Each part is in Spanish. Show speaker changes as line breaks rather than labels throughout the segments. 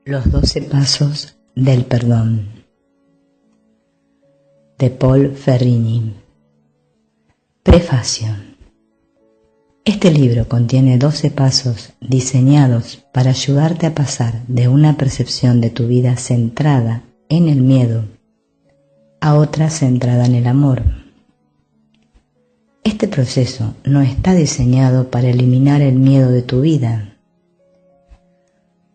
Los 12 pasos del perdón, de Paul Ferrini. Prefacio. Este libro contiene 12 pasos diseñados para ayudarte a pasar de una percepción de tu vida centrada en el miedo a otra centrada en el amor. Este proceso no está diseñado para eliminar el miedo de tu vida,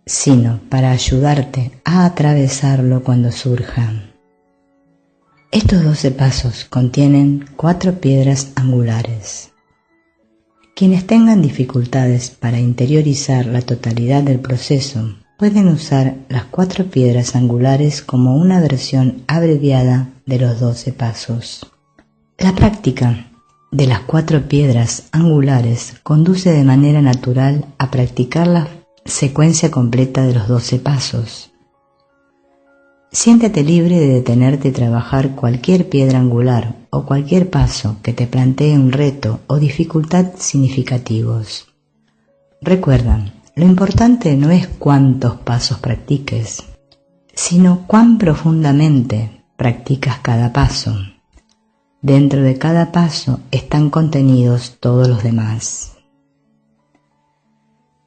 sino para ayudarte a atravesarlo cuando surja. Estos 12 pasos contienen 4 piedras angulares. Quienes tengan dificultades para interiorizar la totalidad del proceso pueden usar las 4 piedras angulares como una versión abreviada de los 12 pasos. La práctica de las 4 piedras angulares conduce de manera natural a practicar la secuencia completa de los 12 pasos. Siéntete libre de detenerte y trabajar cualquier piedra angular o cualquier paso que te plantee un reto o dificultad significativos. Recuerda, lo importante no es cuántos pasos practiques, sino cuán profundamente practicas cada paso. Dentro de cada paso están contenidos todos los demás.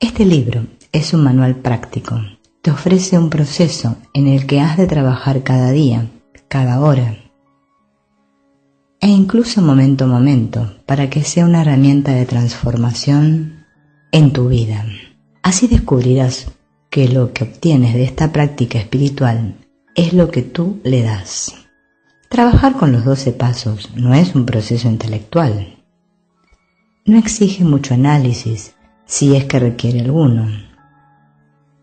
Este libro es un manual práctico. Te ofrece un proceso en el que has de trabajar cada día, cada hora, e incluso momento a momento, para que sea una herramienta de transformación en tu vida. Así descubrirás que lo que obtienes de esta práctica espiritual es lo que tú le das. Trabajar con los 12 pasos no es un proceso intelectual. No exige mucho análisis, si es que requiere alguno.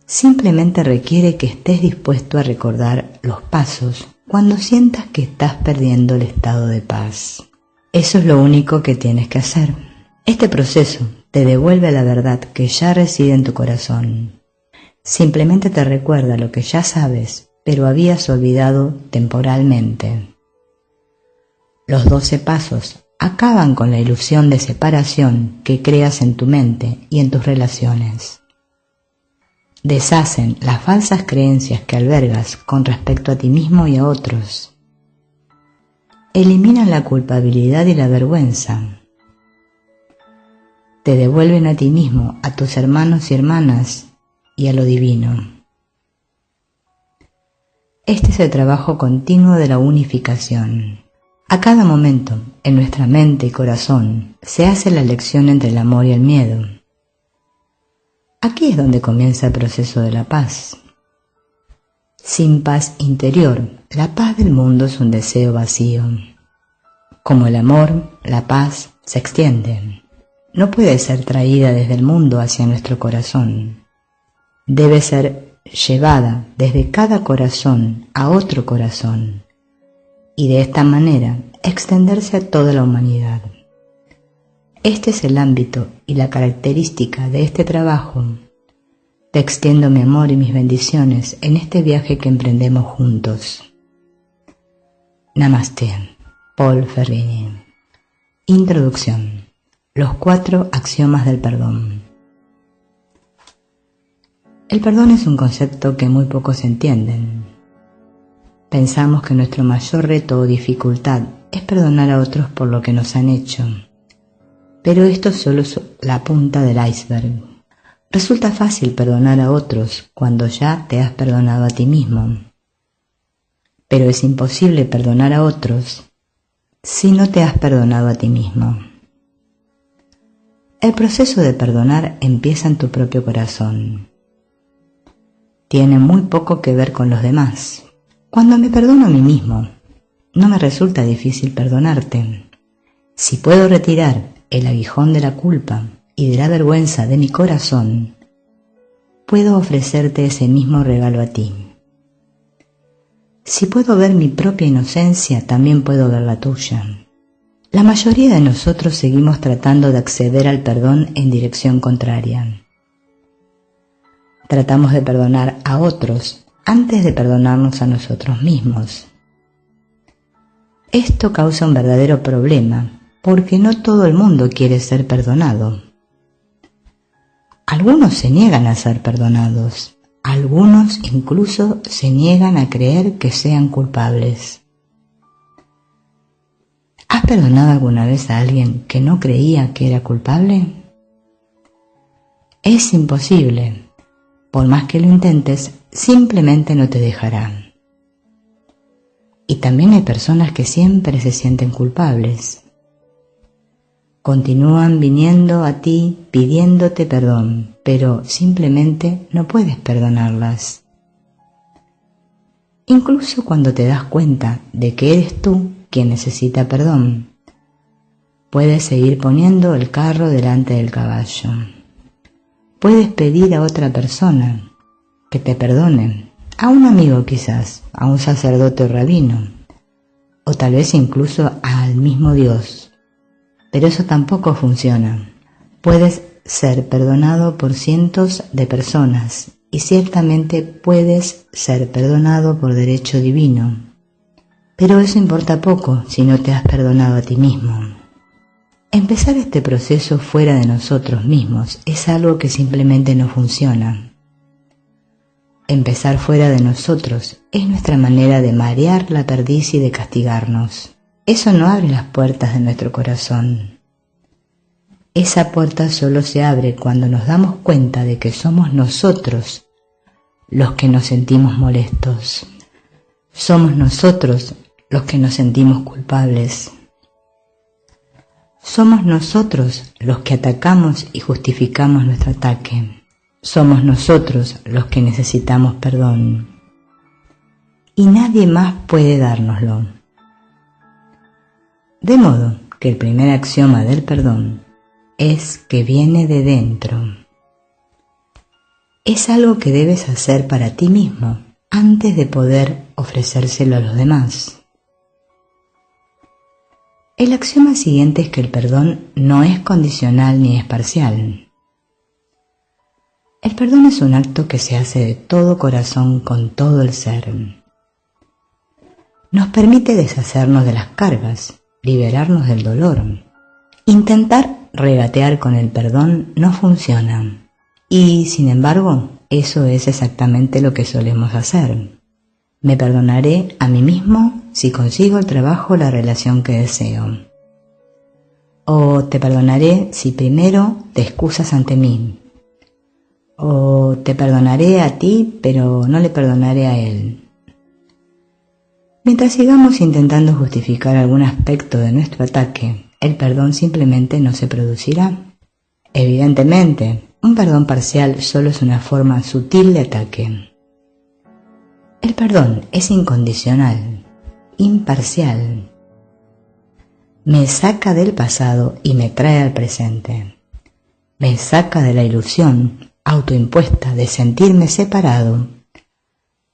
Simplemente requiere que estés dispuesto a recordar los pasos cuando sientas que estás perdiendo el estado de paz. Eso es lo único que tienes que hacer. Este proceso te devuelve a la verdad que ya reside en tu corazón. Simplemente te recuerda lo que ya sabes, pero habías olvidado temporalmente. Los 12 pasos acaban con la ilusión de separación que creas en tu mente y en tus relaciones. Deshacen las falsas creencias que albergas con respecto a ti mismo y a otros. Eliminan la culpabilidad y la vergüenza. Te devuelven a ti mismo, a tus hermanos y hermanas y a lo divino. Este es el trabajo continuo de la unificación. A cada momento, en nuestra mente y corazón, se hace la elección entre el amor y el miedo. Aquí es donde comienza el proceso de la paz. Sin paz interior, la paz del mundo es un deseo vacío. Como el amor, la paz se extiende. No puede ser traída desde el mundo hacia nuestro corazón. Debe ser llevada desde cada corazón a otro corazón y de esta manera extenderse a toda la humanidad. Este es el ámbito y la característica de este trabajo. Te extiendo mi amor y mis bendiciones en este viaje que emprendemos juntos. Namaste. Paul Ferrini. Introducción. Los 4 axiomas del perdón. El perdón es un concepto que muy pocos entienden. Pensamos que nuestro mayor reto o dificultad es perdonar a otros por lo que nos han hecho. Pero esto solo es la punta del iceberg. Resulta fácil perdonar a otros cuando ya te has perdonado a ti mismo. Pero es imposible perdonar a otros si no te has perdonado a ti mismo. El proceso de perdonar empieza en tu propio corazón. Tiene muy poco que ver con los demás. Cuando me perdono a mí mismo, no me resulta difícil perdonarte. Si puedo retirar el aguijón de la culpa y de la vergüenza de mi corazón, puedo ofrecerte ese mismo regalo a ti. Si puedo ver mi propia inocencia, también puedo ver la tuya. La mayoría de nosotros seguimos tratando de acceder al perdón en dirección contraria. Tratamos de perdonar a otros antes de perdonarnos a nosotros mismos. Esto causa un verdadero problema, porque no todo el mundo quiere ser perdonado. Algunos se niegan a ser perdonados, algunos incluso se niegan a creer que sean culpables. ¿Has perdonado alguna vez a alguien que no creía que era culpable? Es imposible. Por más que lo intentes, simplemente no te dejará. Y también hay personas que siempre se sienten culpables. Continúan viniendo a ti pidiéndote perdón, pero simplemente no puedes perdonarlas. Incluso cuando te das cuenta de que eres tú quien necesita perdón, puedes seguir poniendo el carro delante del caballo. Puedes pedir a otra persona que te perdone, a un amigo quizás, a un sacerdote o rabino, o tal vez incluso al mismo Dios. Pero eso tampoco funciona. Puedes ser perdonado por cientos de personas y ciertamente puedes ser perdonado por derecho divino. Pero eso importa poco si no te has perdonado a ti mismo. Empezar este proceso fuera de nosotros mismos es algo que simplemente no funciona. Empezar fuera de nosotros es nuestra manera de marear la perdiz y de castigarnos. Eso no abre las puertas de nuestro corazón. Esa puerta solo se abre cuando nos damos cuenta de que somos nosotros los que nos sentimos molestos. Somos nosotros los que nos sentimos culpables. Somos nosotros los que atacamos y justificamos nuestro ataque. Somos nosotros los que necesitamos perdón. Y nadie más puede dárnoslo. De modo que el primer axioma del perdón es que viene de dentro. Es algo que debes hacer para ti mismo antes de poder ofrecérselo a los demás. El axioma siguiente es que el perdón no es condicional ni es parcial. El perdón es un acto que se hace de todo corazón con todo el ser. Nos permite deshacernos de las cargas, liberarnos del dolor. Intentar regatear con el perdón no funciona. Y, sin embargo, eso es exactamente lo que solemos hacer. Me perdonaré a mí mismo si consigo el trabajo o la relación que deseo. O te perdonaré si primero te excusas ante mí. O te perdonaré a ti, pero no le perdonaré a él. Mientras sigamos intentando justificar algún aspecto de nuestro ataque, el perdón simplemente no se producirá. Evidentemente, un perdón parcial solo es una forma sutil de ataque. El perdón es incondicional, imparcial. Me saca del pasado y me trae al presente. Me saca de la ilusión autoimpuesta de sentirme separado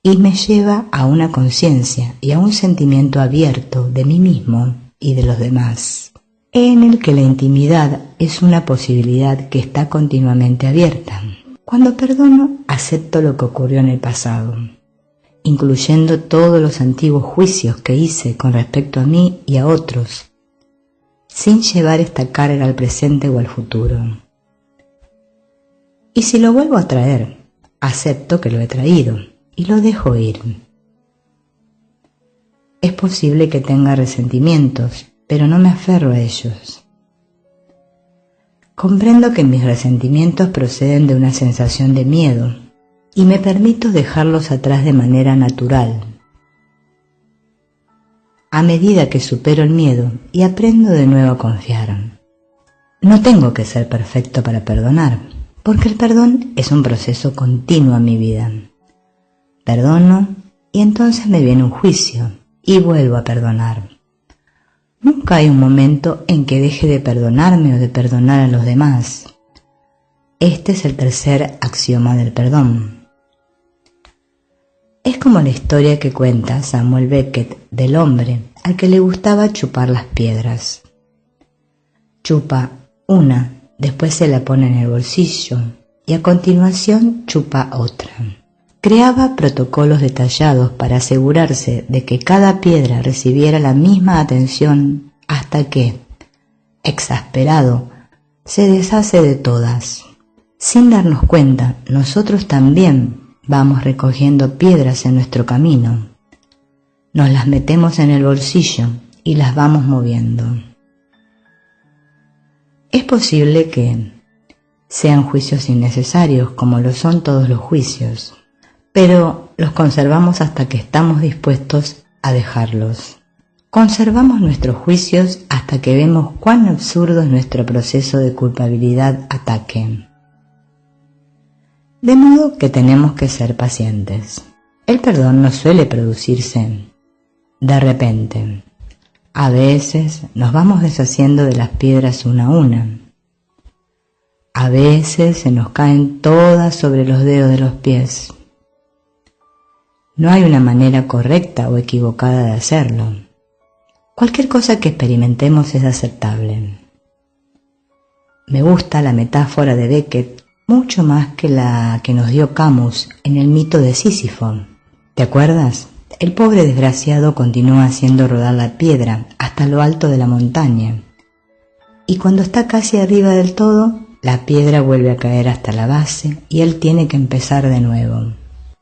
y me lleva a una conciencia y a un sentimiento abierto de mí mismo y de los demás, en el que la intimidad es una posibilidad que está continuamente abierta. Cuando perdono, acepto lo que ocurrió en el pasado, incluyendo todos los antiguos juicios que hice con respecto a mí y a otros, sin llevar esta carga al presente o al futuro. Y si lo vuelvo a traer, acepto que lo he traído y lo dejo ir. Es posible que tenga resentimientos, pero no me aferro a ellos. Comprendo que mis resentimientos proceden de una sensación de miedo y me permito dejarlos atrás de manera natural. A medida que supero el miedo y aprendo de nuevo a confiar. No tengo que ser perfecto para perdonar, porque el perdón es un proceso continuo en mi vida. Perdono y entonces me viene un juicio y vuelvo a perdonar. Nunca hay un momento en que deje de perdonarme o de perdonar a los demás. Este es el tercer axioma del perdón. Es como la historia que cuenta Samuel Beckett del hombre al que le gustaba chupar las piedras. Chupa una, después se la pone en el bolsillo y a continuación chupa otra. Creaba protocolos detallados para asegurarse de que cada piedra recibiera la misma atención hasta que, exasperado, se deshace de todas. Sin darnos cuenta, nosotros también vamos recogiendo piedras en nuestro camino. Nos las metemos en el bolsillo y las vamos moviendo. Es posible que sean juicios innecesarios, como lo son todos los juicios, pero los conservamos hasta que estamos dispuestos a dejarlos. Conservamos nuestros juicios hasta que vemos cuán absurdo es nuestro proceso de culpabilidad-ataque. De modo que tenemos que ser pacientes. El perdón no suele producirse de repente. A veces nos vamos deshaciendo de las piedras una a una. A veces se nos caen todas sobre los dedos de los pies. No hay una manera correcta o equivocada de hacerlo. Cualquier cosa que experimentemos es aceptable. Me gusta la metáfora de Beckett mucho más que la que nos dio Camus en el mito de Sísifo. ¿Te acuerdas? El pobre desgraciado continúa haciendo rodar la piedra hasta lo alto de la montaña, y cuando está casi arriba del todo, la piedra vuelve a caer hasta la base y él tiene que empezar de nuevo.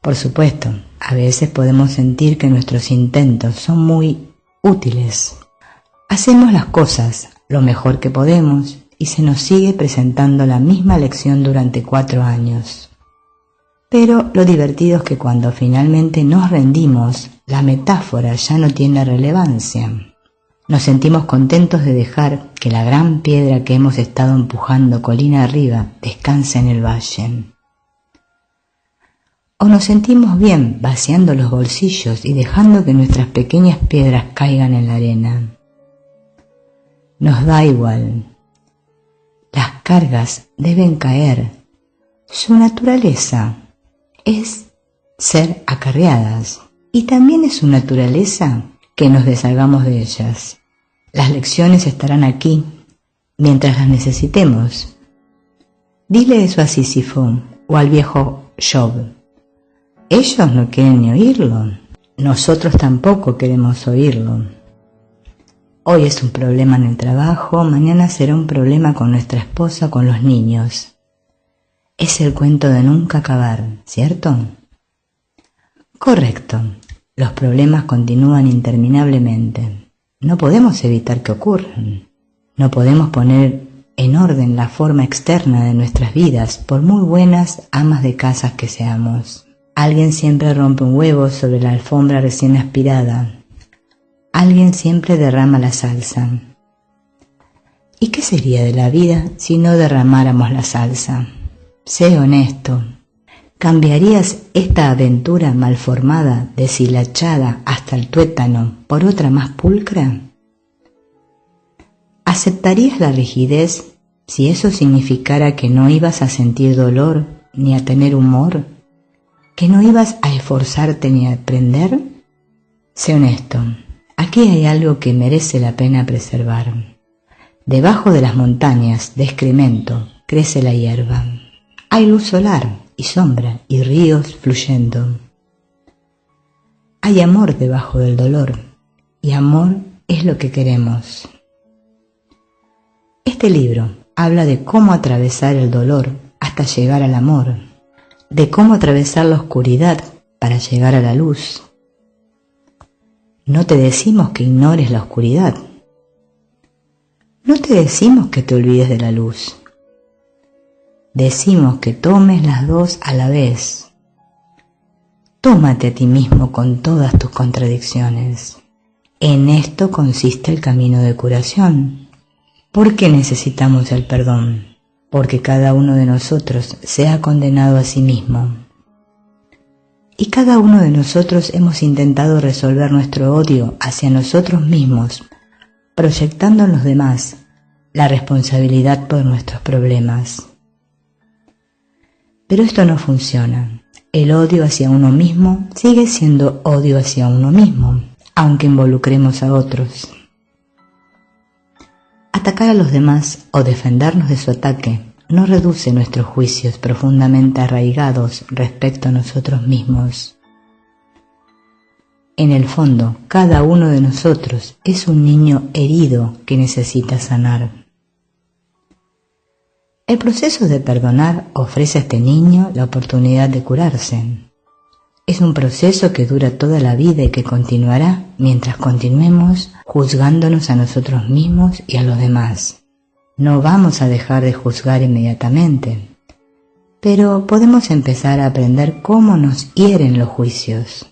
Por supuesto, a veces podemos sentir que nuestros intentos son muy útiles. Hacemos las cosas lo mejor que podemos y se nos sigue presentando la misma lección durante 4 años. Pero lo divertido es que cuando finalmente nos rendimos, la metáfora ya no tiene relevancia. Nos sentimos contentos de dejar que la gran piedra que hemos estado empujando colina arriba descanse en el valle. O nos sentimos bien vaciando los bolsillos y dejando que nuestras pequeñas piedras caigan en la arena. Nos da igual. Las cargas deben caer. Su naturaleza es ser acarreadas, y también es su naturaleza que nos deshagamos de ellas. Las lecciones estarán aquí mientras las necesitemos. Dile eso a Sísifo o al viejo Job. Ellos no quieren ni oírlo. Nosotros tampoco queremos oírlo. Hoy es un problema en el trabajo, mañana será un problema con nuestra esposa o con los niños. Es el cuento de nunca acabar, ¿cierto? Correcto. Los problemas continúan interminablemente. No podemos evitar que ocurran. No podemos poner en orden la forma externa de nuestras vidas, por muy buenas amas de casa que seamos. Alguien siempre rompe un huevo sobre la alfombra recién aspirada. Alguien siempre derrama la salsa. ¿Y qué sería de la vida si no derramáramos la salsa? Sé honesto. ¿Cambiarías esta aventura malformada, deshilachada hasta el tuétano, por otra más pulcra? ¿Aceptarías la rigidez si eso significara que no ibas a sentir dolor ni a tener humor? ¿Que no ibas a esforzarte ni a aprender? Sé honesto. Aquí hay algo que merece la pena preservar. Debajo de las montañas de excremento crece la hierba. Hay luz solar y sombra y ríos fluyendo. Hay amor debajo del dolor, y amor es lo que queremos. Este libro habla de cómo atravesar el dolor hasta llegar al amor, de cómo atravesar la oscuridad para llegar a la luz. No te decimos que ignores la oscuridad. No te decimos que te olvides de la luz. Decimos que tomes las dos a la vez. Tómate a ti mismo con todas tus contradicciones. En esto consiste el camino de curación. ¿Por qué necesitamos el perdón? Porque cada uno de nosotros se ha condenado a sí mismo. Y cada uno de nosotros hemos intentado resolver nuestro odio hacia nosotros mismos, proyectando en los demás la responsabilidad por nuestros problemas. Pero esto no funciona. El odio hacia uno mismo sigue siendo odio hacia uno mismo, aunque involucremos a otros. Atacar a los demás o defendernos de su ataque no reduce nuestros juicios profundamente arraigados respecto a nosotros mismos. En el fondo, cada uno de nosotros es un niño herido que necesita sanar. El proceso de perdonar ofrece a este niño la oportunidad de curarse. Es un proceso que dura toda la vida y que continuará mientras continuemos juzgándonos a nosotros mismos y a los demás. No vamos a dejar de juzgar inmediatamente, pero podemos empezar a aprender cómo nos hieren los juicios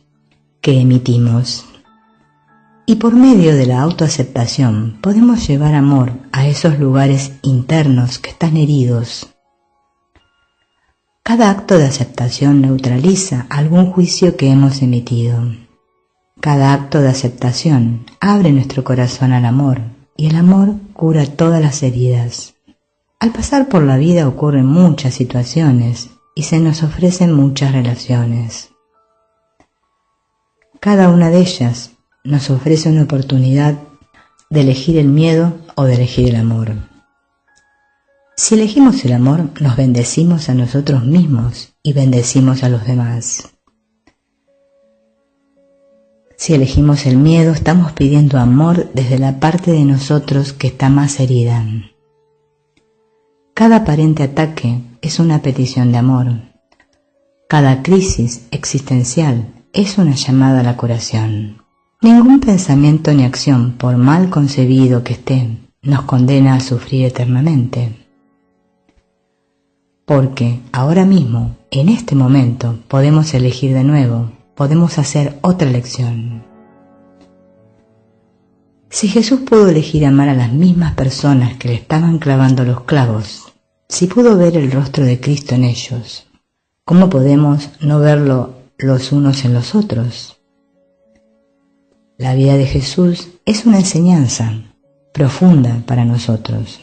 que emitimos. Y por medio de la autoaceptación podemos llevar amor a esos lugares internos que están heridos. Cada acto de aceptación neutraliza algún juicio que hemos emitido. Cada acto de aceptación abre nuestro corazón al amor, y el amor cura todas las heridas. Al pasar por la vida ocurren muchas situaciones y se nos ofrecen muchas relaciones. Cada una de ellas nos ofrece una oportunidad de elegir el miedo o de elegir el amor. Si elegimos el amor, nos bendecimos a nosotros mismos y bendecimos a los demás. Si elegimos el miedo, estamos pidiendo amor desde la parte de nosotros que está más herida. Cada aparente ataque es una petición de amor. Cada crisis existencial es una llamada a la curación. Ningún pensamiento ni acción, por mal concebido que esté, nos condena a sufrir eternamente. Porque ahora mismo, en este momento, podemos elegir de nuevo, podemos hacer otra elección. Si Jesús pudo elegir amar a las mismas personas que le estaban clavando los clavos, si pudo ver el rostro de Cristo en ellos, ¿cómo podemos no verlo los unos en los otros? La vida de Jesús es una enseñanza profunda para nosotros.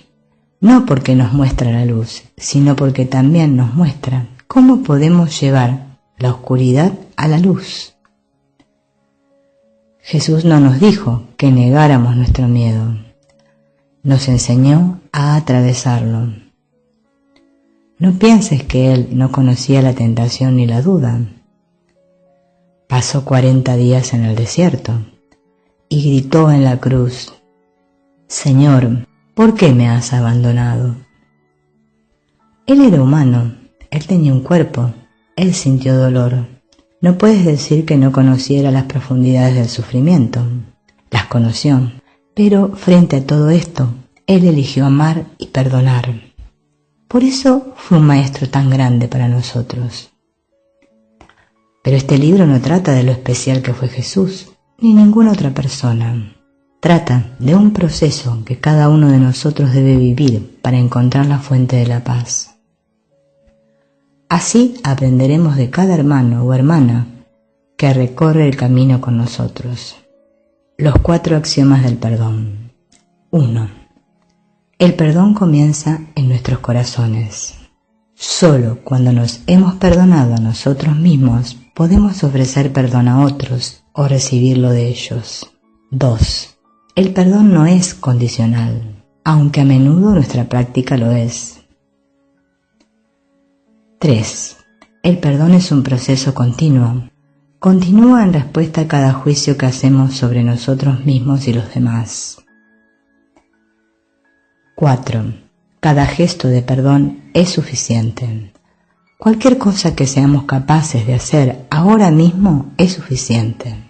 No porque nos muestra la luz, sino porque también nos muestra cómo podemos llevar la oscuridad a la luz. Jesús no nos dijo que negáramos nuestro miedo, nos enseñó a atravesarlo. No pienses que Él no conocía la tentación ni la duda. Pasó 40 días en el desierto y gritó en la cruz: Señor, ¿por qué me has abandonado? Él era humano, él tenía un cuerpo, él sintió dolor. No puedes decir que no conociera las profundidades del sufrimiento. Las conoció, pero frente a todo esto, él eligió amar y perdonar. Por eso fue un maestro tan grande para nosotros. Pero este libro no trata de lo especial que fue Jesús, ni ninguna otra persona. Trata de un proceso que cada uno de nosotros debe vivir para encontrar la fuente de la paz. Así aprenderemos de cada hermano o hermana que recorre el camino con nosotros. Los 4 axiomas del perdón. 1. El perdón comienza en nuestros corazones. Solo cuando nos hemos perdonado a nosotros mismos podemos ofrecer perdón a otros o recibirlo de ellos. 2. El perdón no es condicional, aunque a menudo nuestra práctica lo es. 3. El perdón es un proceso continuo. Continúa en respuesta a cada juicio que hacemos sobre nosotros mismos y los demás. 4. Cada gesto de perdón es suficiente. Cualquier cosa que seamos capaces de hacer ahora mismo es suficiente.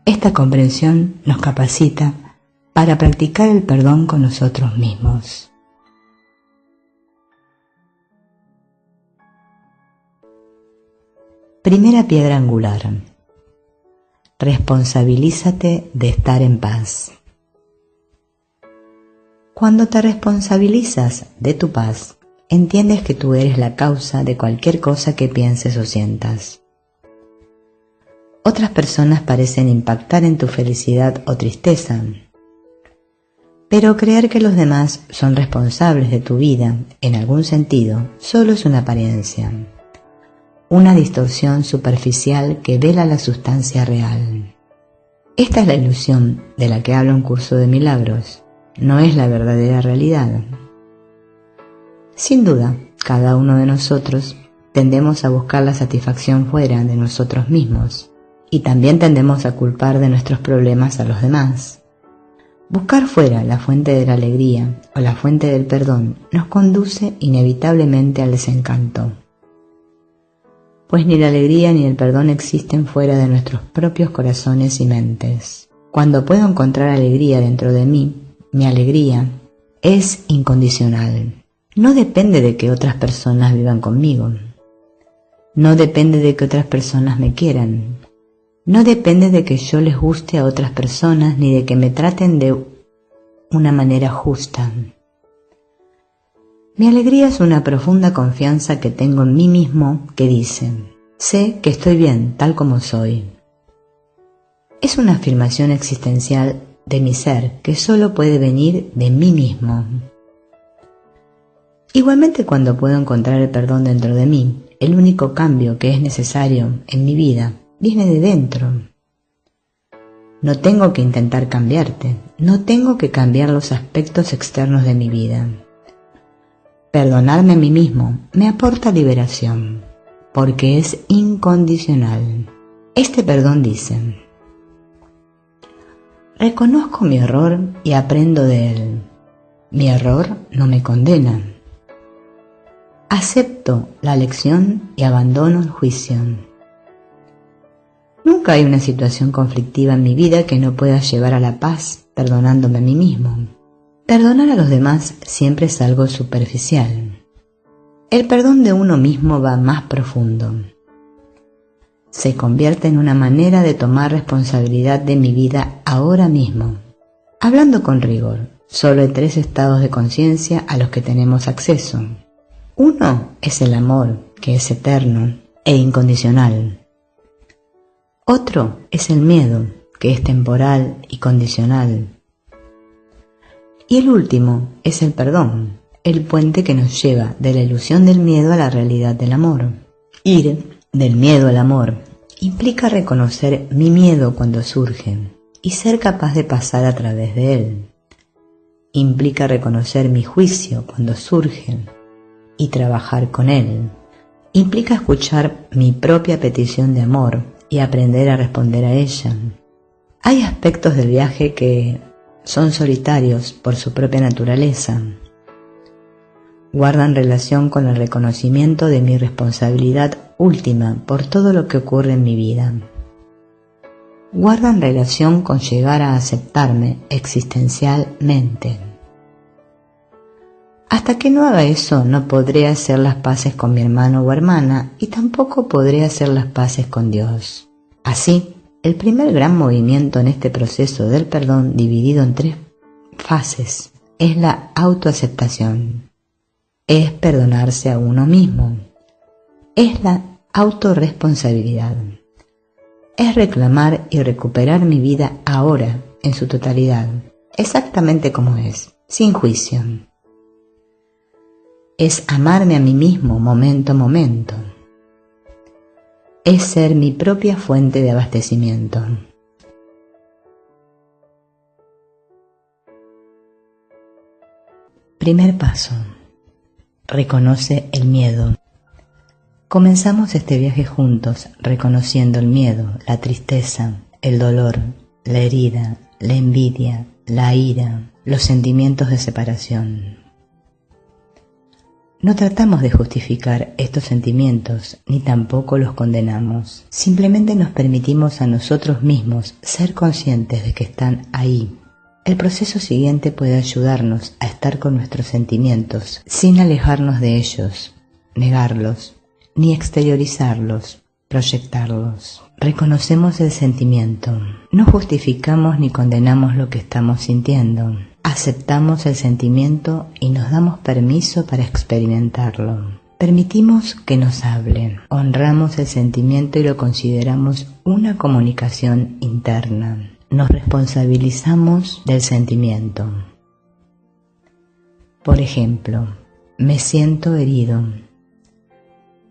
Esta comprensión nos capacita para practicar el perdón con nosotros mismos. Primera piedra angular. Responsabilízate de estar en paz. Cuando te responsabilizas de tu paz, entiendes que tú eres la causa de cualquier cosa que pienses o sientas. Otras personas parecen impactar en tu felicidad o tristeza, pero creer que los demás son responsables de tu vida, en algún sentido, solo es una apariencia. Una distorsión superficial que vela la sustancia real. Esta es la ilusión de la que habla un curso de milagros, no es la verdadera realidad. Sin duda, cada uno de nosotros tendemos a buscar la satisfacción fuera de nosotros mismos y también tendemos a culpar de nuestros problemas a los demás. Buscar fuera la fuente de la alegría o la fuente del perdón nos conduce inevitablemente al desencanto. pues ni la alegría ni el perdón existen fuera de nuestros propios corazones y mentes. Cuando puedo encontrar alegría dentro de mí, mi alegría es incondicional. No depende de que otras personas vivan conmigo. No depende de que otras personas me quieran. No depende de que yo les guste a otras personas ni de que me traten de una manera justa. Mi alegría es una profunda confianza que tengo en mí mismo que dice: sé que estoy bien tal como soy. Es una afirmación existencial de mi ser que solo puede venir de mí mismo. Igualmente, cuando puedo encontrar el perdón dentro de mí, el único cambio que es necesario en mi vida viene de dentro. No tengo que intentar cambiarte, no tengo que cambiar los aspectos externos de mi vida. Perdonarme a mí mismo me aporta liberación, porque es incondicional. Este perdón dice: reconozco mi error y aprendo de él. Mi error no me condena. Acepto la lección y abandono el juicio. Nunca hay una situación conflictiva en mi vida que no pueda llevar a la paz perdonándome a mí mismo. Perdonar a los demás siempre es algo superficial. El perdón de uno mismo va más profundo. Se convierte en una manera de tomar responsabilidad de mi vida ahora mismo. Hablando con rigor, solo hay 3 estados de conciencia a los que tenemos acceso. Uno es el amor, que es eterno e incondicional. Otro es el miedo, que es temporal y condicional. Y el último es el perdón, el puente que nos lleva de la ilusión del miedo a la realidad del amor. Ir del miedo al amor implica reconocer mi miedo cuando surge y ser capaz de pasar a través de él. Implica reconocer mi juicio cuando surge y trabajar con él. Implica escuchar mi propia petición de amor y aprender a responder a ella. Hay aspectos del viaje que son solitarios por su propia naturaleza. Guardan relación con el reconocimiento de mi responsabilidad última por todo lo que ocurre en mi vida. Guardan relación con llegar a aceptarme existencialmente. Hasta que no haga eso, no podré hacer las paces con mi hermano o hermana y tampoco podré hacer las paces con Dios. Así, el primer gran movimiento en este proceso del perdón, dividido en 3 fases, es la autoaceptación. Es perdonarse a uno mismo. Es la autorresponsabilidad. Es reclamar y recuperar mi vida ahora, en su totalidad, exactamente como es, sin juicio. Es amarme a mí mismo momento a momento. Es ser mi propia fuente de abastecimiento. Primer paso. Reconoce el miedo. Comenzamos este viaje juntos, reconociendo el miedo, la tristeza, el dolor, la herida, la envidia, la ira, los sentimientos de separación. No tratamos de justificar estos sentimientos, ni tampoco los condenamos. Simplemente nos permitimos a nosotros mismos ser conscientes de que están ahí. El proceso siguiente puede ayudarnos a estar con nuestros sentimientos, sin alejarnos de ellos, negarlos, ni exteriorizarlos, proyectarlos. Reconocemos el sentimiento. No justificamos ni condenamos lo que estamos sintiendo. Aceptamos el sentimiento y nos damos permiso para experimentarlo. Permitimos que nos hable. Honramos el sentimiento y lo consideramos una comunicación interna. Nos responsabilizamos del sentimiento. Por ejemplo, me siento herido.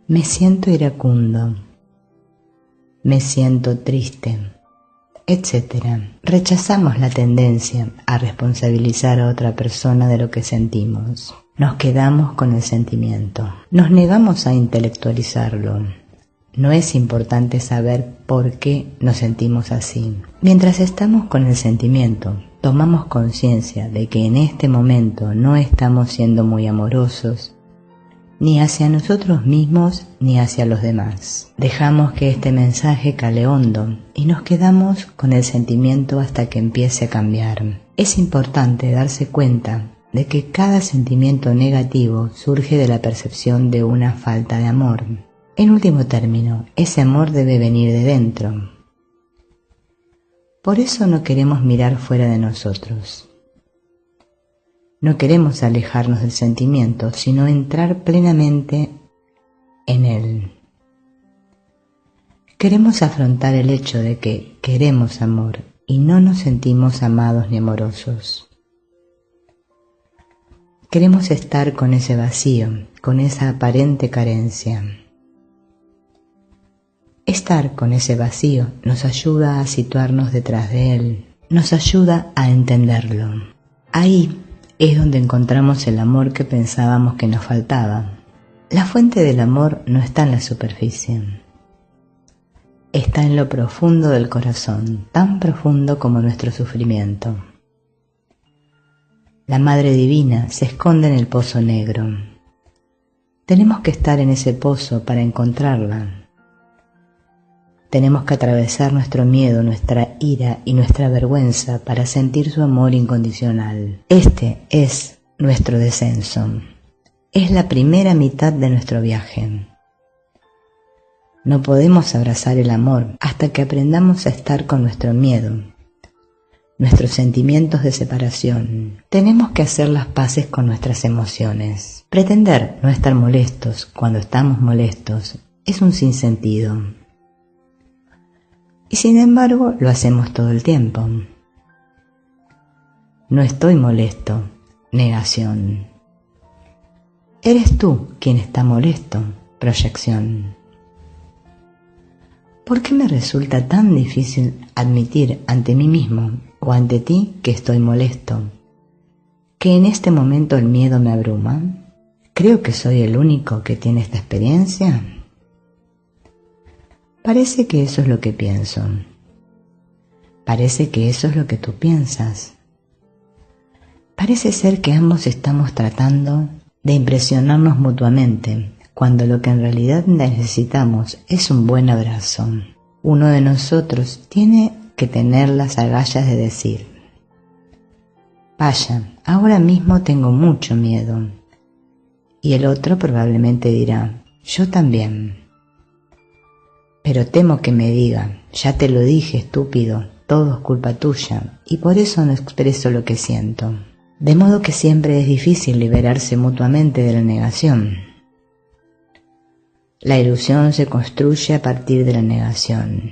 Me siento iracundo. Me siento triste, etc. Rechazamos la tendencia a responsabilizar a otra persona de lo que sentimos. Nos quedamos con el sentimiento. Nos negamos a intelectualizarlo. No es importante saber por qué nos sentimos así. Mientras estamos con el sentimiento, tomamos conciencia de que en este momento no estamos siendo muy amorosos ni hacia nosotros mismos ni hacia los demás. Dejamos que este mensaje cale hondo y nos quedamos con el sentimiento hasta que empiece a cambiar. Es importante darse cuenta de que cada sentimiento negativo surge de la percepción de una falta de amor. En último término, ese amor debe venir de dentro. Por eso no queremos mirar fuera de nosotros. No queremos alejarnos del sentimiento, sino entrar plenamente en él. Queremos afrontar el hecho de que queremos amor y no nos sentimos amados ni amorosos. Queremos estar con ese vacío, con esa aparente carencia. Estar con ese vacío nos ayuda a situarnos detrás de él, nos ayuda a entenderlo. Ahí es donde encontramos el amor que pensábamos que nos faltaba. La fuente del amor no está en la superficie. Está en lo profundo del corazón, tan profundo como nuestro sufrimiento. La Madre Divina se esconde en el pozo negro. Tenemos que estar en ese pozo para encontrarla. Tenemos que atravesar nuestro miedo, nuestra ira y nuestra vergüenza para sentir su amor incondicional. Este es nuestro descenso. Es la primera mitad de nuestro viaje. No podemos abrazar el amor hasta que aprendamos a estar con nuestro miedo, nuestros sentimientos de separación. Tenemos que hacer las paces con nuestras emociones. Pretender no estar molestos cuando estamos molestos es un sinsentido. Y sin embargo lo hacemos todo el tiempo. No estoy molesto, negación. Eres tú quien está molesto, proyección. ¿Por qué me resulta tan difícil admitir ante mí mismo o ante ti que estoy molesto? ¿Que en este momento el miedo me abruma? ¿Creo que soy el único que tiene esta experiencia? Parece que eso es lo que pienso. Parece que eso es lo que tú piensas. Parece ser que ambos estamos tratando de impresionarnos mutuamente, cuando lo que en realidad necesitamos es un buen abrazo. Uno de nosotros tiene que tener las agallas de decir: vaya, ahora mismo tengo mucho miedo. Y el otro probablemente dirá: yo también. Pero temo que me diga: ya te lo dije, estúpido, todo es culpa tuya, y por eso no expreso lo que siento. De modo que siempre es difícil liberarse mutuamente de la negación. La ilusión se construye a partir de la negación.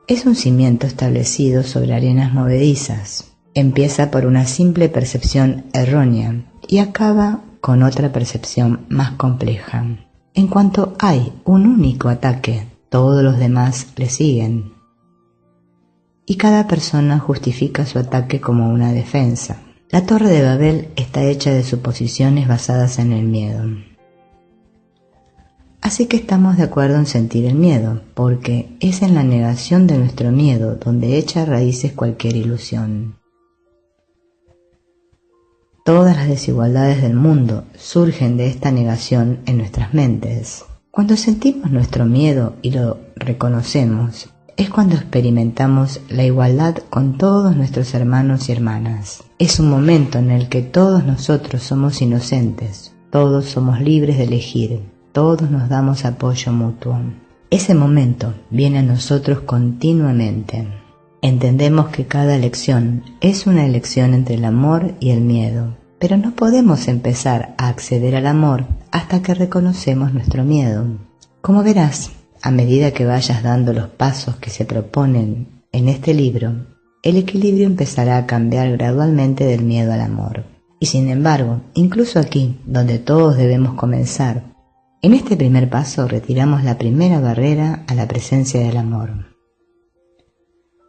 Es un cimiento establecido sobre arenas movedizas. Empieza por una simple percepción errónea y acaba con otra percepción más compleja. En cuanto hay un único ataque, todos los demás le siguen. Y cada persona justifica su ataque como una defensa. La Torre de Babel está hecha de suposiciones basadas en el miedo. Así que estamos de acuerdo en sentir el miedo, porque es en la negación de nuestro miedo donde echa raíces cualquier ilusión. Todas las desigualdades del mundo surgen de esta negación en nuestras mentes. Cuando sentimos nuestro miedo y lo reconocemos, es cuando experimentamos la igualdad con todos nuestros hermanos y hermanas. Es un momento en el que todos nosotros somos inocentes, todos somos libres de elegir, todos nos damos apoyo mutuo. Ese momento viene a nosotros continuamente. Entendemos que cada elección es una elección entre el amor y el miedo, pero no podemos empezar a acceder al amor hasta que reconocemos nuestro miedo. Como verás, a medida que vayas dando los pasos que se proponen en este libro, el equilibrio empezará a cambiar gradualmente del miedo al amor. Y sin embargo, incluso aquí, donde todos debemos comenzar, en este primer paso retiramos la primera barrera a la presencia del amor.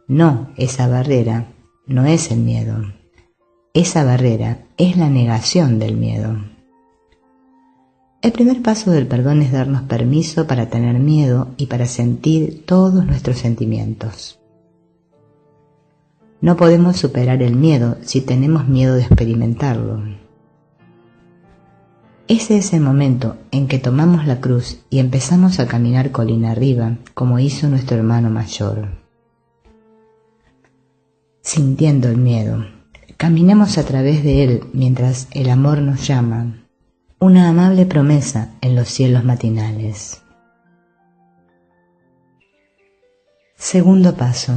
No, esa barrera no es el miedo. Esa barrera es la negación del miedo. El primer paso del perdón es darnos permiso para tener miedo y para sentir todos nuestros sentimientos. No podemos superar el miedo si tenemos miedo de experimentarlo. Ese es el momento en que tomamos la cruz y empezamos a caminar colina arriba, como hizo nuestro hermano mayor. Sintiendo el miedo, caminemos a través de él mientras el amor nos llama, una amable promesa en los cielos matinales. Segundo paso.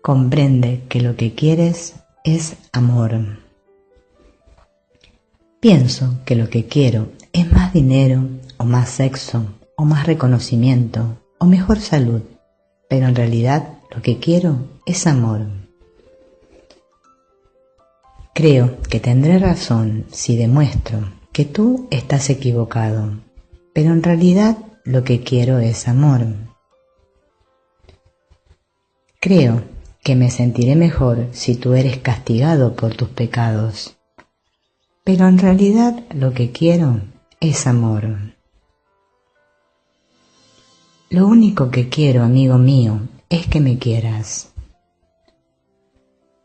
Comprende que lo que quieres es amor. Pienso que lo que quiero es más dinero, o más sexo, o más reconocimiento, o mejor salud, pero en realidad lo que quiero es amor. Creo que tendré razón si demuestro que tú estás equivocado, pero en realidad lo que quiero es amor. Creo que me sentiré mejor si tú eres castigado por tus pecados, pero en realidad lo que quiero es amor. Lo único que quiero, amigo mío, es que me quieras.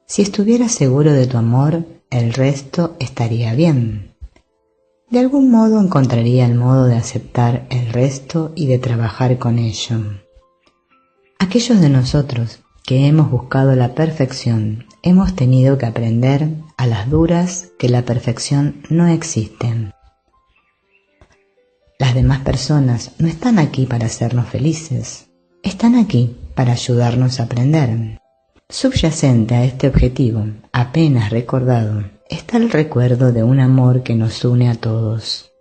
Si estuvieras seguro de tu amor, el resto estaría bien. De algún modo encontraría el modo de aceptar el resto y de trabajar con ello. Aquellos de nosotros que hemos buscado la perfección, hemos tenido que aprender a las duras que la perfección no existe. Las demás personas no están aquí para hacernos felices, están aquí para ayudarnos a aprender. Subyacente a este objetivo, apenas recordado, está el recuerdo de un amor que nos une a todos.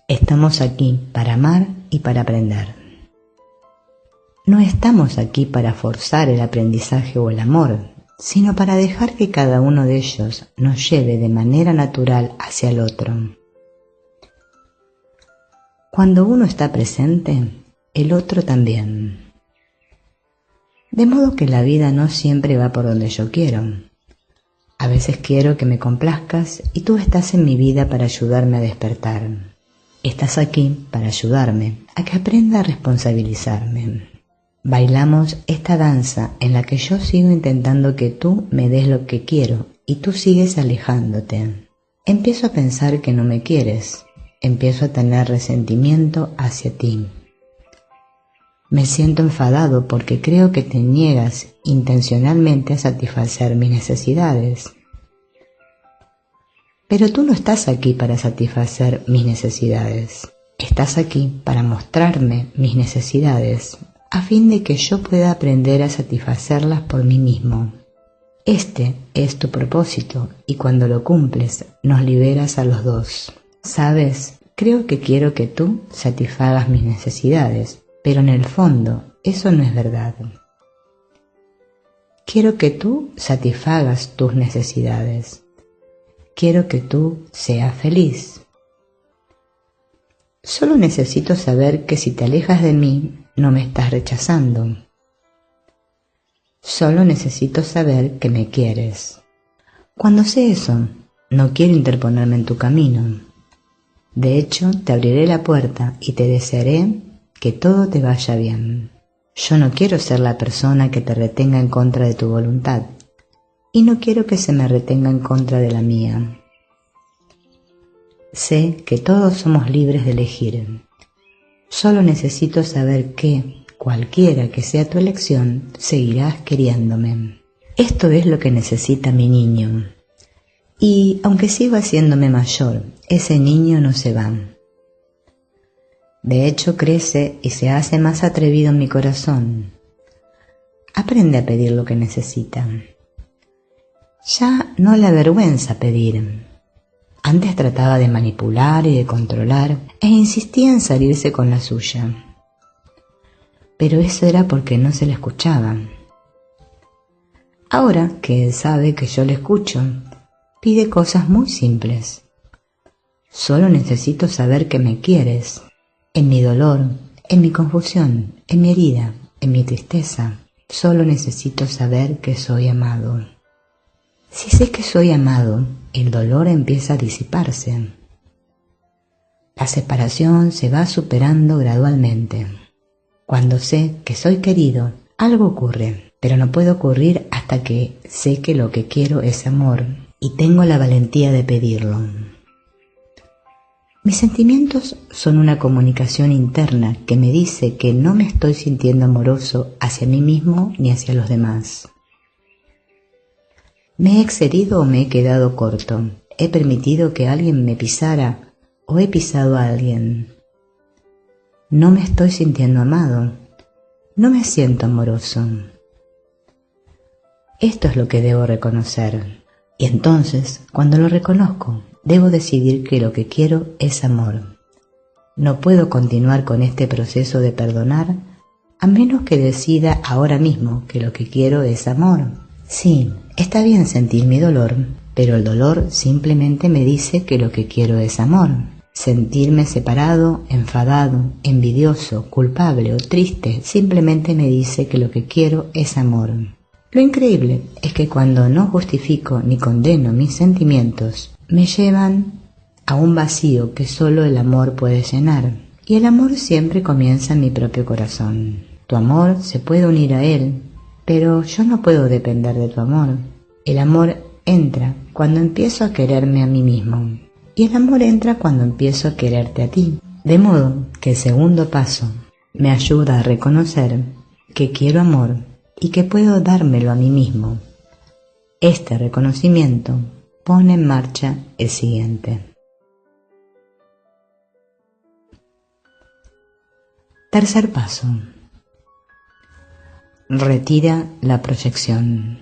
Estamos aquí para amar y para aprender. No estamos aquí para forzar el aprendizaje o el amor, sino para dejar que cada uno de ellos nos lleve de manera natural hacia el otro. Cuando uno está presente, el otro también. De modo que la vida no siempre va por donde yo quiero. A veces quiero que me complazcas y tú estás en mi vida para ayudarme a despertar. Estás aquí para ayudarme a que aprenda a responsabilizarme. Bailamos esta danza en la que yo sigo intentando que tú me des lo que quiero y tú sigues alejándote. Empiezo a pensar que no me quieres. Empiezo a tener resentimiento hacia ti. Me siento enfadado porque creo que te niegas intencionalmente a satisfacer mis necesidades. Pero tú no estás aquí para satisfacer mis necesidades. Estás aquí para mostrarme mis necesidades, a fin de que yo pueda aprender a satisfacerlas por mí mismo. Este es tu propósito, y cuando lo cumples, nos liberas a los dos. ¿Sabes? Creo que quiero que tú satisfagas mis necesidades, pero en el fondo eso no es verdad. Quiero que tú satisfagas tus necesidades. Quiero que tú seas feliz. Solo necesito saber que si te alejas de mí, no me estás rechazando. Solo necesito saber que me quieres. Cuando sé eso, no quiero interponerme en tu camino. De hecho, te abriré la puerta y te desearé que todo te vaya bien. Yo no quiero ser la persona que te retenga en contra de tu voluntad, y no quiero que se me retenga en contra de la mía. Sé que todos somos libres de elegir. Solo necesito saber que, cualquiera que sea tu elección, seguirás queriéndome. Esto es lo que necesita mi niño. Y, aunque siga haciéndome mayor, ese niño no se va. De hecho, crece y se hace más atrevido en mi corazón. Aprende a pedir lo que necesita. Ya no le avergüenza pedir. Antes trataba de manipular y de controlar e insistía en salirse con la suya. Pero eso era porque no se le escuchaba. Ahora que él sabe que yo le escucho, pide cosas muy simples. Solo necesito saber que me quieres. En mi dolor, en mi confusión, en mi herida, en mi tristeza, solo necesito saber que soy amado. Si sé que soy amado, el dolor empieza a disiparse. La separación se va superando gradualmente. Cuando sé que soy querido, algo ocurre, pero no puede ocurrir hasta que sé que lo que quiero es amor. y tengo la valentía de pedirlo. Mis sentimientos son una comunicación interna que me dice que no me estoy sintiendo amoroso hacia mí mismo ni hacia los demás. ¿Me he excedido o me he quedado corto? ¿He permitido que alguien me pisara o he pisado a alguien? No me estoy sintiendo amado. No me siento amoroso. Esto es lo que debo reconocer. Y entonces, cuando lo reconozco, debo decidir que lo que quiero es amor. No puedo continuar con este proceso de perdonar a menos que decida ahora mismo que lo que quiero es amor. Sí, está bien sentir mi dolor, pero el dolor simplemente me dice que lo que quiero es amor. Sentirme separado, enfadado, envidioso, culpable o triste simplemente me dice que lo que quiero es amor. Lo increíble es que cuando no justifico ni condeno mis sentimientos, me llevan a un vacío que solo el amor puede llenar. Y el amor siempre comienza en mi propio corazón. Tu amor se puede unir a él, pero yo no puedo depender de tu amor. El amor entra cuando empiezo a quererme a mí mismo. Y el amor entra cuando empiezo a quererte a ti. De modo que el segundo paso me ayuda a reconocer que quiero amor y que puedo dármelo a mí mismo. Este reconocimiento pone en marcha el siguiente. Tercer paso. Retira la proyección.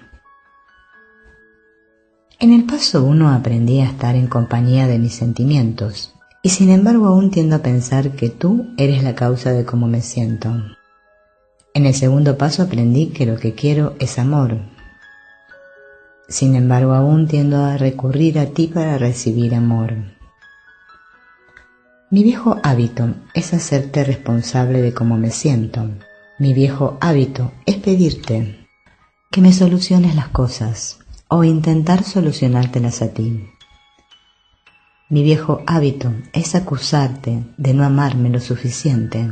En el paso 1 aprendí a estar en compañía de mis sentimientos, y sin embargo aún tiendo a pensar que tú eres la causa de cómo me siento. En el segundo paso aprendí que lo que quiero es amor. Sin embargo, aún tiendo a recurrir a ti para recibir amor. Mi viejo hábito es hacerte responsable de cómo me siento. Mi viejo hábito es pedirte que me soluciones las cosas o intentar solucionártelas a ti. Mi viejo hábito es acusarte de no amarme lo suficiente.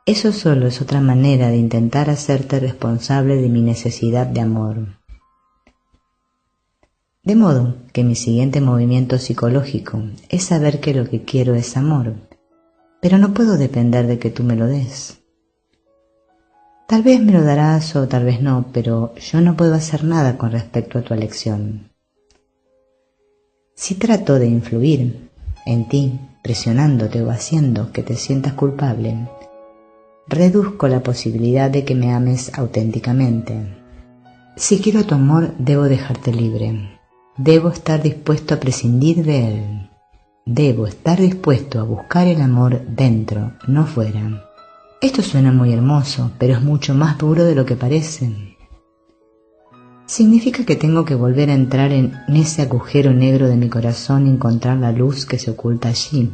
Eso solo es otra manera de intentar hacerte responsable de mi necesidad de amor. De modo que mi siguiente movimiento psicológico es saber que lo que quiero es amor, pero no puedo depender de que tú me lo des. Tal vez me lo darás o tal vez no, pero yo no puedo hacer nada con respecto a tu elección. Si trato de influir en ti, presionándote o haciendo que te sientas culpable, reduzco la posibilidad de que me ames auténticamente. Si quiero tu amor, debo dejarte libre. Debo estar dispuesto a prescindir de él. Debo estar dispuesto a buscar el amor dentro, no fuera. Esto suena muy hermoso, pero es mucho más duro de lo que parece. Significa que tengo que volver a entrar en ese agujero negro de mi corazón y encontrar la luz que se oculta allí.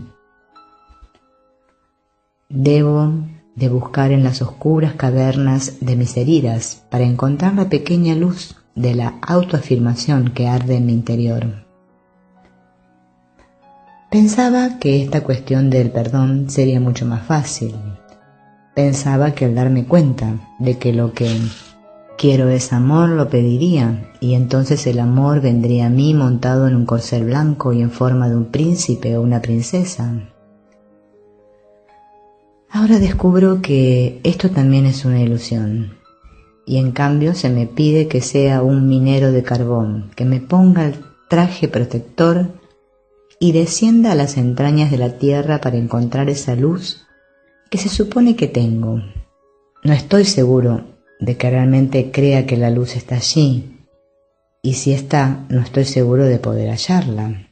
Debo de buscar en las oscuras cavernas de mis heridas para encontrar la pequeña luz de la autoafirmación que arde en mi interior. Pensaba que esta cuestión del perdón sería mucho más fácil. Pensaba que al darme cuenta de que lo que quiero es amor, lo pediría, y entonces el amor vendría a mí montado en un corcel blanco y en forma de un príncipe o una princesa. Ahora descubro que esto también es una ilusión, y en cambio se me pide que sea un minero de carbón, que me ponga el traje protector y descienda a las entrañas de la tierra para encontrar esa luz que se supone que tengo. No estoy seguro de que realmente crea que la luz está allí, y si está, no estoy seguro de poder hallarla.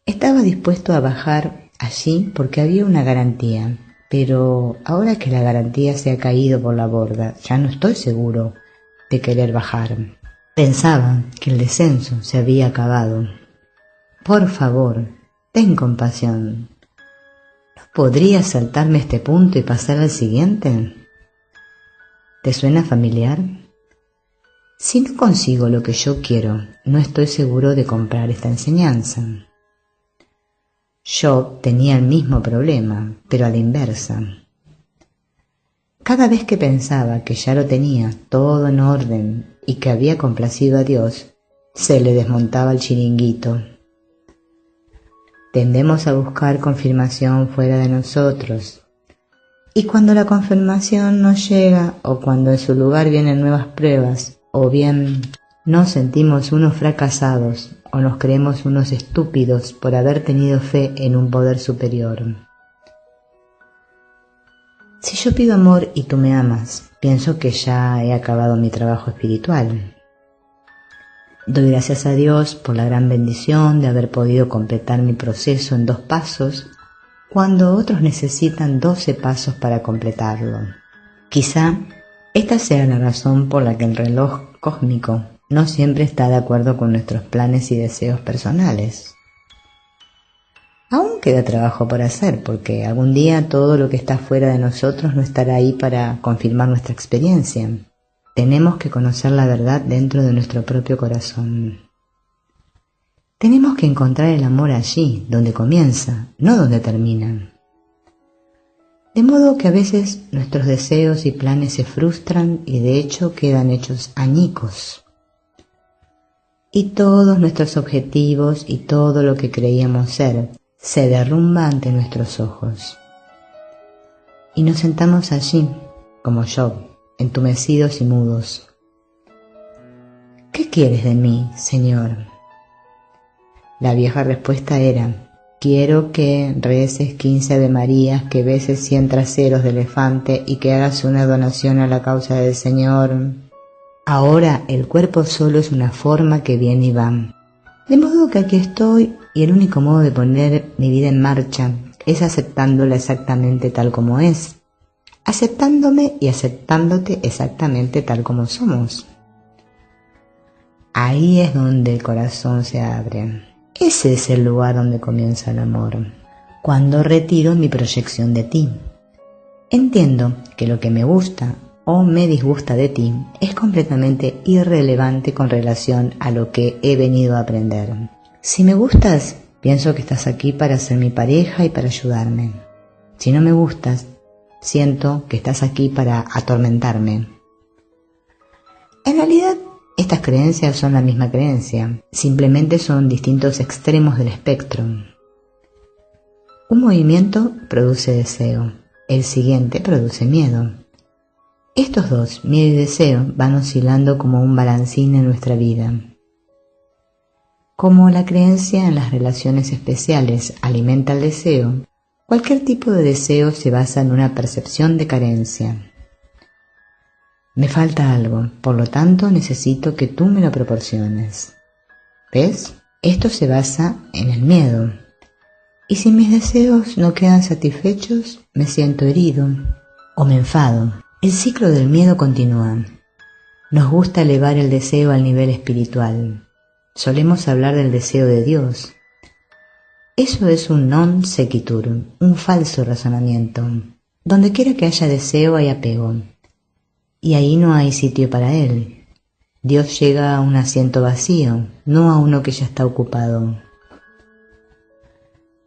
Estaba dispuesto a bajar allí porque había una garantía, pero ahora que la garantía se ha caído por la borda, ya no estoy seguro de querer bajar. Pensaba que el descenso se había acabado. Por favor, ten compasión. ¿No podrías saltarme este punto y pasar al siguiente? ¿Te suena familiar? Si no consigo lo que yo quiero, no estoy seguro de comprar esta enseñanza. Yo tenía el mismo problema, pero a la inversa. Cada vez que pensaba que ya lo tenía todo en orden y que había complacido a Dios, se le desmontaba el chiringuito. Tendemos a buscar confirmación fuera de nosotros, y cuando la confirmación no llega, o cuando en su lugar vienen nuevas pruebas, o bien nos sentimos unos fracasados, o nos creemos unos estúpidos por haber tenido fe en un poder superior. Si yo pido amor y tú me amas, pienso que ya he acabado mi trabajo espiritual. Doy gracias a Dios por la gran bendición de haber podido completar mi proceso en 2 pasos, cuando otros necesitan 12 pasos para completarlo. Quizá esta sea la razón por la que el reloj cósmico no siempre está de acuerdo con nuestros planes y deseos personales. Aún queda trabajo por hacer, porque algún día todo lo que está fuera de nosotros no estará ahí para confirmar nuestra experiencia. Tenemos que conocer la verdad dentro de nuestro propio corazón. Tenemos que encontrar el amor allí, donde comienza, no donde termina. De modo que a veces nuestros deseos y planes se frustran y de hecho quedan hechos añicos. Y todos nuestros objetivos y todo lo que creíamos ser se derrumba ante nuestros ojos. Y nos sentamos allí, como Job, entumecidos y mudos. ¿Qué quieres de mí, Señor? La vieja respuesta era: quiero que reces 15 Avemarías, que beses 100 traseros de elefante y que hagas una donación a la causa del Señor. Ahora el cuerpo solo es una forma que viene y va. De modo que aquí estoy, y el único modo de poner mi vida en marcha es aceptándola exactamente tal como es, aceptándome y aceptándote exactamente tal como somos. Ahí es donde el corazón se abre. Ese es el lugar donde comienza el amor. Cuando retiro mi proyección de ti, entiendo que lo que me gusta o me disgusta de ti es completamente irrelevante con relación a lo que he venido a aprender. Si me gustas, pienso que estás aquí para ser mi pareja y para ayudarme. Si no me gustas, siento que estás aquí para atormentarme. En realidad, estas creencias son la misma creencia, simplemente son distintos extremos del espectro. Un movimiento produce deseo, el siguiente produce miedo. Estos dos, miedo y deseo, van oscilando como un balancín en nuestra vida. Como la creencia en las relaciones especiales alimenta el deseo, cualquier tipo de deseo se basa en una percepción de carencia. Me falta algo, por lo tanto necesito que tú me lo proporciones. ¿Ves? Esto se basa en el miedo. Y si mis deseos no quedan satisfechos, me siento herido o me enfado. El ciclo del miedo continúa. Nos gusta elevar el deseo al nivel espiritual. Solemos hablar del deseo de Dios. Eso es un non sequitur, un falso razonamiento. Donde quiera que haya deseo hay apego. Y ahí no hay sitio para él. Dios llega a un asiento vacío, no a uno que ya está ocupado.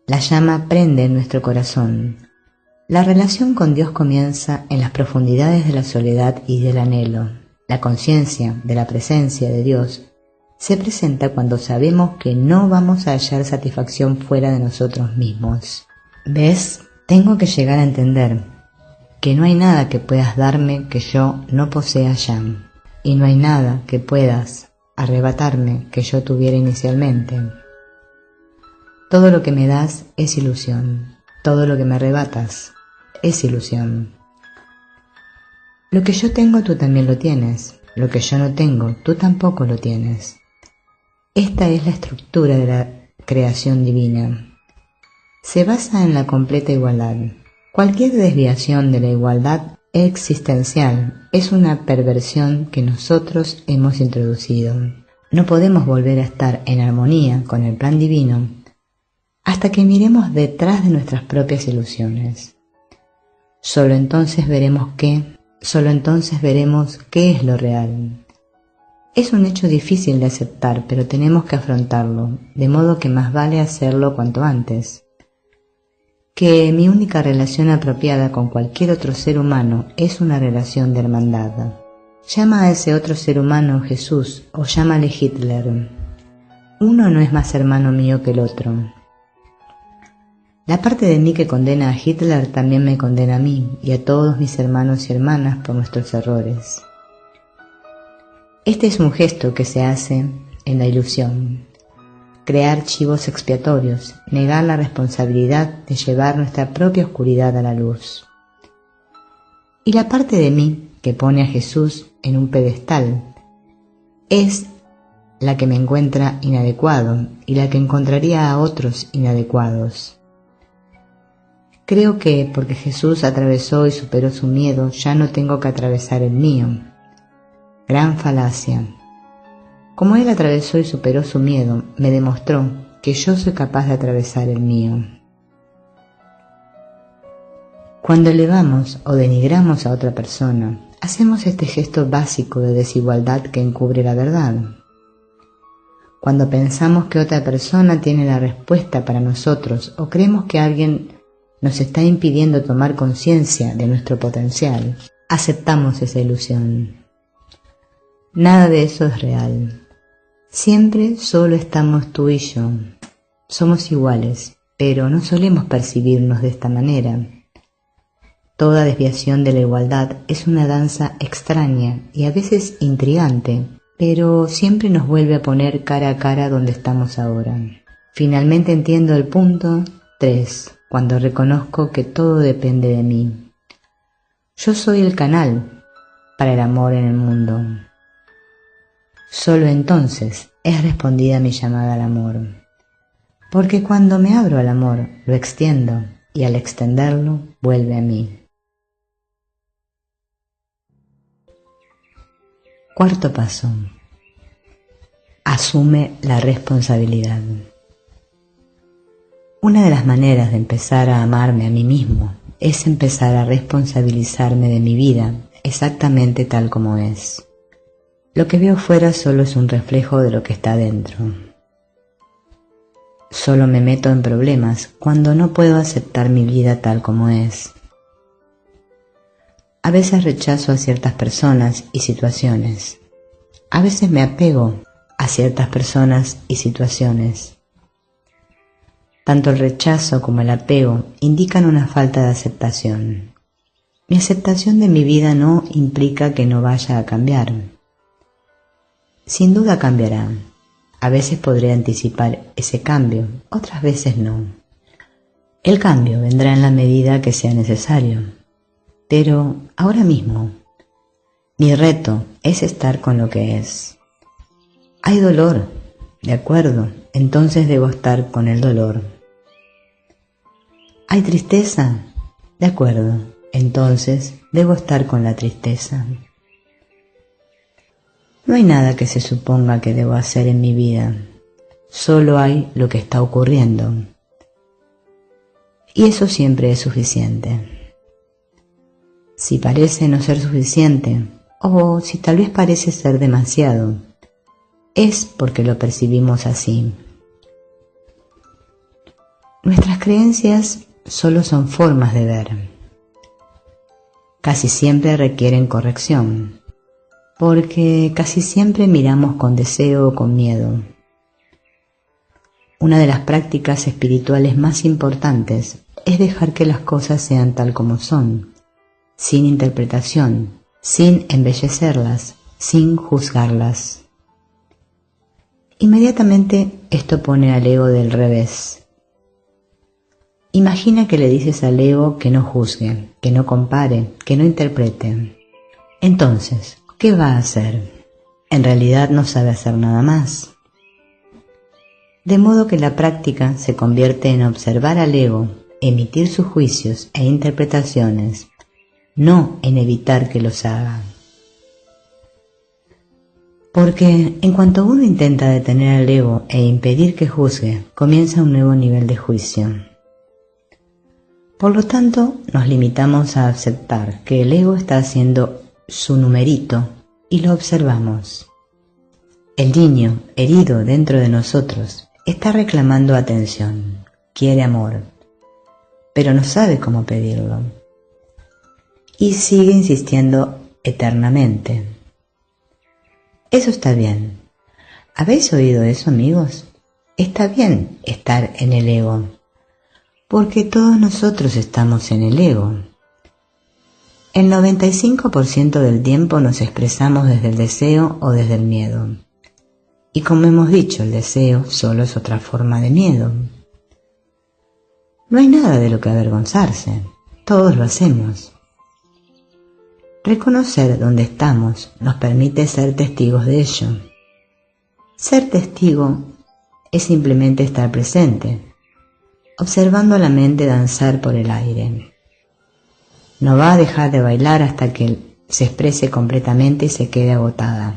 La llama prende en nuestro corazón. La relación con Dios comienza en las profundidades de la soledad y del anhelo. La conciencia de la presencia de Dios se presenta cuando sabemos que no vamos a hallar satisfacción fuera de nosotros mismos. ¿Ves? Tengo que llegar a entender que no hay nada que puedas darme que yo no posea ya, y no hay nada que puedas arrebatarme que yo tuviera inicialmente. Todo lo que me das es ilusión, todo lo que me arrebatas es ilusión. Lo que yo tengo tú también lo tienes, lo que yo no tengo tú tampoco lo tienes. Esta es la estructura de la creación divina. Se basa en la completa igualdad. Cualquier desviación de la igualdad existencial es una perversión que nosotros hemos introducido. No podemos volver a estar en armonía con el plan divino hasta que miremos detrás de nuestras propias ilusiones. Solo entonces veremos qué es lo real. Es un hecho difícil de aceptar, pero tenemos que afrontarlo, de modo que más vale hacerlo cuanto antes. Que mi única relación apropiada con cualquier otro ser humano es una relación de hermandad. Llama a ese otro ser humano Jesús o llámale Hitler. Uno no es más hermano mío que el otro. La parte de mí que condena a Hitler también me condena a mí y a todos mis hermanos y hermanas por nuestros errores. Este es un gesto que se hace en la ilusión. Crear chivos expiatorios, negar la responsabilidad de llevar nuestra propia oscuridad a la luz. Y la parte de mí que pone a Jesús en un pedestal es la que me encuentra inadecuado y la que encontraría a otros inadecuados. Creo que porque Jesús atravesó y superó su miedo, ya no tengo que atravesar el mío. Gran falacia. Como Él atravesó y superó su miedo, me demostró que yo soy capaz de atravesar el mío. Cuando elevamos o denigramos a otra persona, hacemos este gesto básico de desigualdad que encubre la verdad. Cuando pensamos que otra persona tiene la respuesta para nosotros o creemos que alguien nos está impidiendo tomar conciencia de nuestro potencial, aceptamos esa ilusión. Nada de eso es real. Siempre solo estamos tú y yo. Somos iguales, pero no solemos percibirnos de esta manera. Toda desviación de la igualdad es una danza extraña y a veces intrigante, pero siempre nos vuelve a poner cara a cara donde estamos ahora. Finalmente entiendo el punto 3, cuando reconozco que todo depende de mí. Yo soy el canal para el amor en el mundo. Solo entonces es respondida mi llamada al amor. Porque cuando me abro al amor, lo extiendo y al extenderlo vuelve a mí. Cuarto paso. Asume la responsabilidad. Una de las maneras de empezar a amarme a mí mismo es empezar a responsabilizarme de mi vida exactamente tal como es. Lo que veo fuera solo es un reflejo de lo que está dentro. Solo me meto en problemas cuando no puedo aceptar mi vida tal como es. A veces rechazo a ciertas personas y situaciones. A veces me apego a ciertas personas y situaciones. Tanto el rechazo como el apego indican una falta de aceptación. Mi aceptación de mi vida no implica que no vaya a cambiar. Sin duda cambiará. A veces podré anticipar ese cambio, otras veces no. El cambio vendrá en la medida que sea necesario. Pero ahora mismo, mi reto es estar con lo que es. Hay dolor, de acuerdo, entonces debo estar con el dolor. Hay tristeza, de acuerdo, entonces debo estar con la tristeza. No hay nada que se suponga que debo hacer en mi vida, solo hay lo que está ocurriendo. Y eso siempre es suficiente. Si parece no ser suficiente, o si tal vez parece ser demasiado, es porque lo percibimos así. Nuestras creencias solo son formas de ver. Casi siempre requieren corrección, porque casi siempre miramos con deseo o con miedo. Una de las prácticas espirituales más importantes es dejar que las cosas sean tal como son, sin interpretación, sin embellecerlas, sin juzgarlas. Inmediatamente esto pone al ego del revés. Imagina que le dices al ego que no juzgue, que no compare, que no interprete. Entonces, ¿qué va a hacer? En realidad no sabe hacer nada más. De modo que la práctica se convierte en observar al ego, emitir sus juicios e interpretaciones, no en evitar que los haga. Porque en cuanto uno intenta detener al ego e impedir que juzgue, comienza un nuevo nivel de juicio. Por lo tanto, nos limitamos a aceptar que el ego está haciendo su numerito y lo observamos. El niño herido dentro de nosotros está reclamando atención, quiere amor, pero no sabe cómo pedirlo. Y sigue insistiendo eternamente. Eso está bien. ¿Habéis oído eso, amigos? Está bien estar en el ego, porque todos nosotros estamos en el ego. El 95% del tiempo nos expresamos desde el deseo o desde el miedo. Y como hemos dicho, el deseo solo es otra forma de miedo. No hay nada de lo que avergonzarse, todos lo hacemos. Reconocer dónde estamos nos permite ser testigos de ello. Ser testigo es simplemente estar presente, observando a la mente danzar por el aire. No va a dejar de bailar hasta que se exprese completamente y se quede agotada.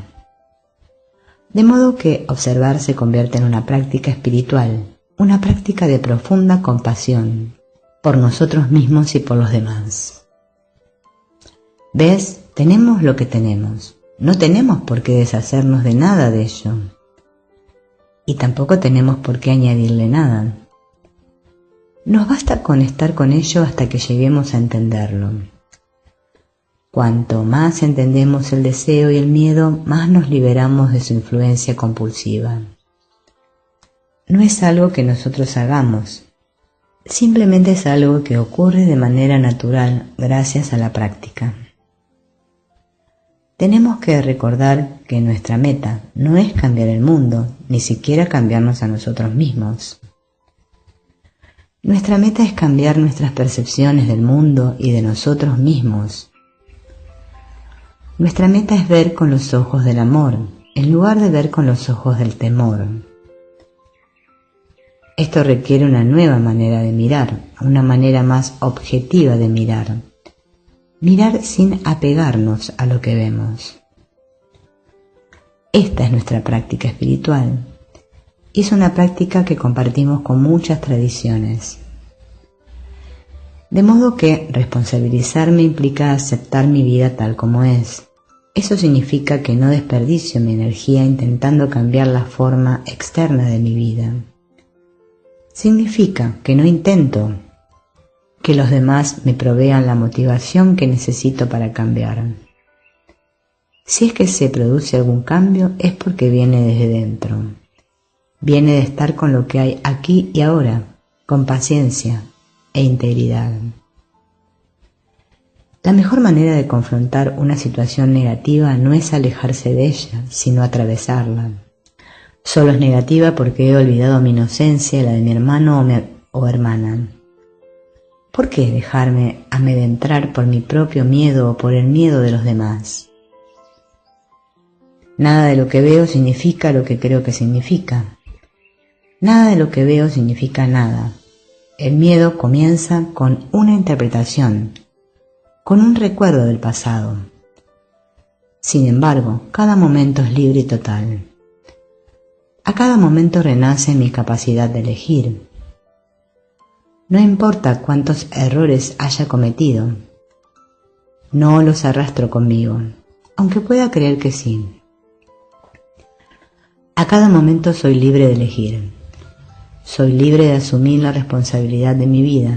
De modo que observar se convierte en una práctica espiritual, una práctica de profunda compasión por nosotros mismos y por los demás. ¿Ves? Tenemos lo que tenemos. No tenemos por qué deshacernos de nada de ello. Y tampoco tenemos por qué añadirle nada. Nos basta con estar con ello hasta que lleguemos a entenderlo. Cuanto más entendemos el deseo y el miedo, más nos liberamos de su influencia compulsiva. No es algo que nosotros hagamos, simplemente es algo que ocurre de manera natural gracias a la práctica. Tenemos que recordar que nuestra meta no es cambiar el mundo, ni siquiera cambiarnos a nosotros mismos. Nuestra meta es cambiar nuestras percepciones del mundo y de nosotros mismos. Nuestra meta es ver con los ojos del amor, en lugar de ver con los ojos del temor. Esto requiere una nueva manera de mirar, una manera más objetiva de mirar. Mirar sin apegarnos a lo que vemos. Esta es nuestra práctica espiritual. Y es una práctica que compartimos con muchas tradiciones. De modo que responsabilizarme implica aceptar mi vida tal como es. Eso significa que no desperdicio mi energía intentando cambiar la forma externa de mi vida. Significa que no intento que los demás me provean la motivación que necesito para cambiar. Si es que se produce algún cambio, es porque viene desde dentro. Viene de estar con lo que hay aquí y ahora, con paciencia e integridad. La mejor manera de confrontar una situación negativa no es alejarse de ella, sino atravesarla. Solo es negativa porque he olvidado mi inocencia, la de mi hermano o hermana. ¿Por qué dejarme amedrentar por mi propio miedo o por el miedo de los demás? Nada de lo que veo significa lo que creo que significa. Nada de lo que veo significa nada. El miedo comienza con una interpretación, con un recuerdo del pasado. Sin embargo, cada momento es libre y total. A cada momento renace mi capacidad de elegir. No importa cuántos errores haya cometido, no los arrastro conmigo, aunque pueda creer que sí. A cada momento soy libre de elegir. Soy libre de asumir la responsabilidad de mi vida.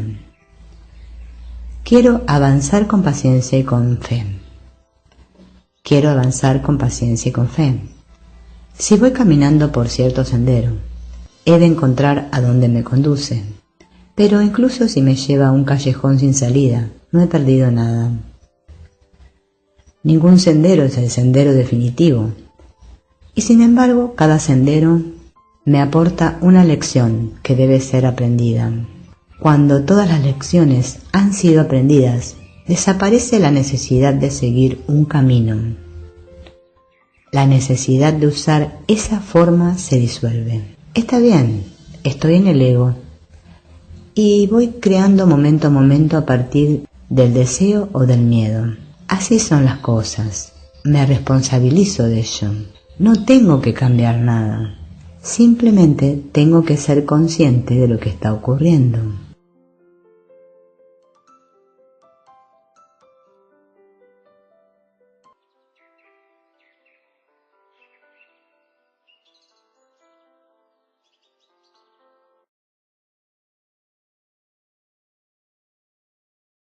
Quiero avanzar con paciencia y con fe. Quiero avanzar con paciencia y con fe. Si voy caminando por cierto sendero, he de encontrar a dónde me conduce. Pero incluso si me lleva a un callejón sin salida, no he perdido nada. Ningún sendero es el sendero definitivo. Y sin embargo, cada sendero me aporta una lección que debe ser aprendida. Cuando todas las lecciones han sido aprendidas, desaparece la necesidad de seguir un camino. La necesidad de usar esa forma se disuelve. Está bien, estoy en el ego y voy creando momento a momento a partir del deseo o del miedo. Así son las cosas. Me responsabilizo de ello. No tengo que cambiar nada. Simplemente tengo que ser consciente de lo que está ocurriendo.